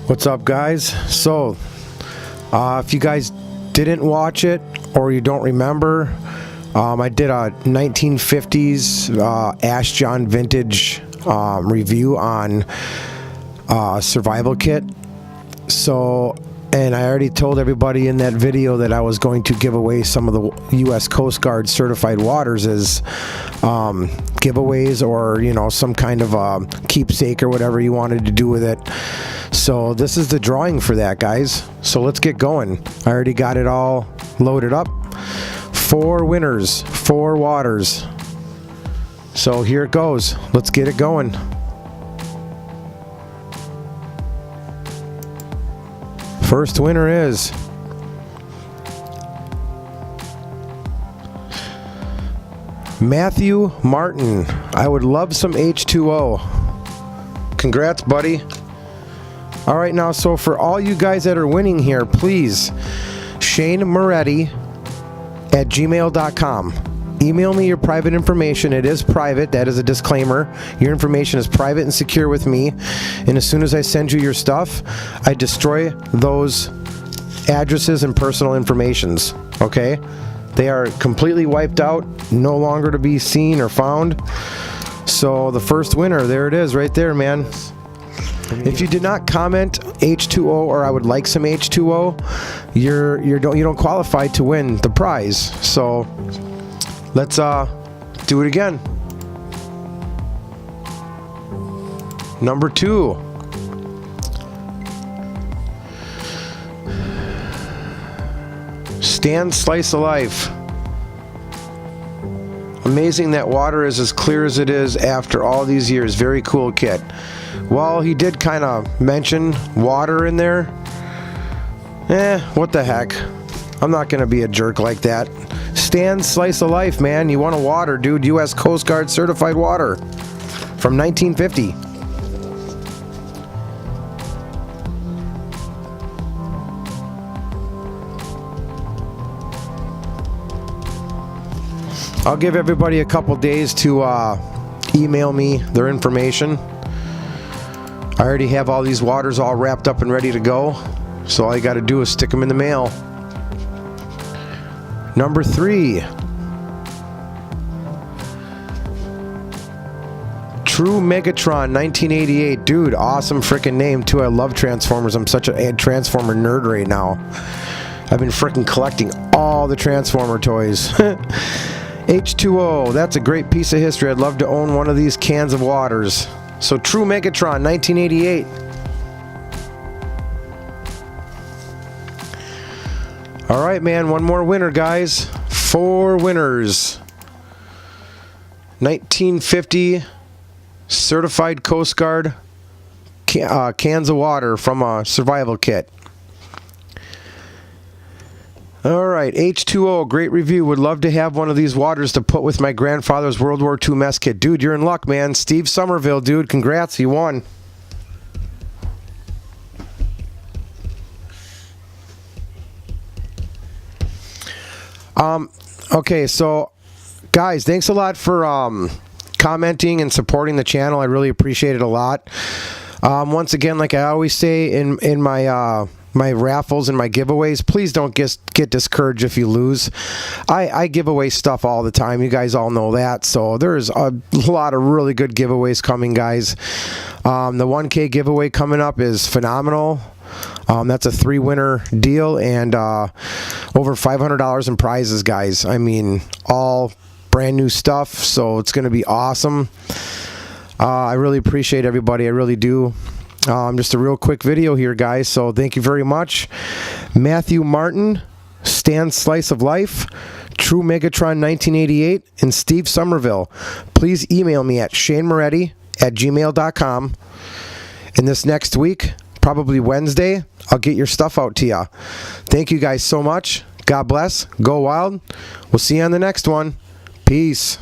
What's up, guys? So if you guys didn't watch it or you don't remember, I did a 1950s ash-jon vintage review on survival kit. And I already told everybody in that video that I was going to give away some of the U.S. Coast Guard certified waters as giveaways, or some kind of keepsake or whatever you wanted to do with it. So this is the drawing for that, guys. So let's get going. I already got it all loaded up. 4 winners, 4 waters. So here it goes. Let's get it going. First winner is Matthew Martin. I would love some H2O. Congrats, buddy. All right, now, so for all you guys that are winning here, please, Shane Moretti at gmail.com. Email me your private information. It is private. That is a disclaimer. Your information is private and secure with me. And as soon as I send you your stuff, I destroy those addresses and personal informations. Okay? They are completely wiped out, no longer to be seen or found. So the first winner, there it is right there, man. If you did not comment H2O or I would like some H2O, you don't qualify to win the prize. So let's do it again. Number 2. Stan's Slice of Life. Amazing that water is as clear as it is after all these years. Very cool kit. Well, he did kind of mention water in there. What the heck. I'm not going to be a jerk like that. Stan's Slice of Life, man. You want a water, dude. U.S. Coast Guard certified water from 1950. I'll give everybody a couple days to email me their information. I already have all these waters all wrapped up and ready to go. So all you got to do is stick them in the mail. Number 3. True Megatron 1988. Dude, awesome freaking name too. I love Transformers. I'm such a Transformer nerd right now. I've been freaking collecting all the Transformer toys. H2O. That's a great piece of history. I'd love to own one of these cans of waters. So True Megatron 1988. All right, man, one more winner, guys. 4 winners. 1950 certified Coast Guard cans of water from a survival kit. All right, H2O, great review. Would love to have one of these waters to put with my grandfather's World War II mess kit. Dude, you're in luck, man. Steve Somerville, dude, congrats, you won. Okay, so guys, thanks a lot for commenting and supporting the channel. I really appreciate it a lot. Once again, like I always say in my my raffles and my giveaways, please don't get discouraged if you lose. I give away stuff all the time. You guys all know that. So there's a lot of really good giveaways coming, guys. The 1K giveaway coming up is phenomenal. That's a 3-winner deal and over $500 in prizes, guys. I mean, all brand new stuff, so it's going to be awesome. I really appreciate everybody. I really do. Just a real quick video here, guys, so thank you very much. Matthew Martin, Stan's Slice of Life, True Megatron 1988, and Steve Somerville. Please email me at shanemoretti@gmail.com. And this next week, probably Wednesday, I'll get your stuff out to you. Thank you guys so much. God bless. Go wild. We'll see you on the next one. Peace.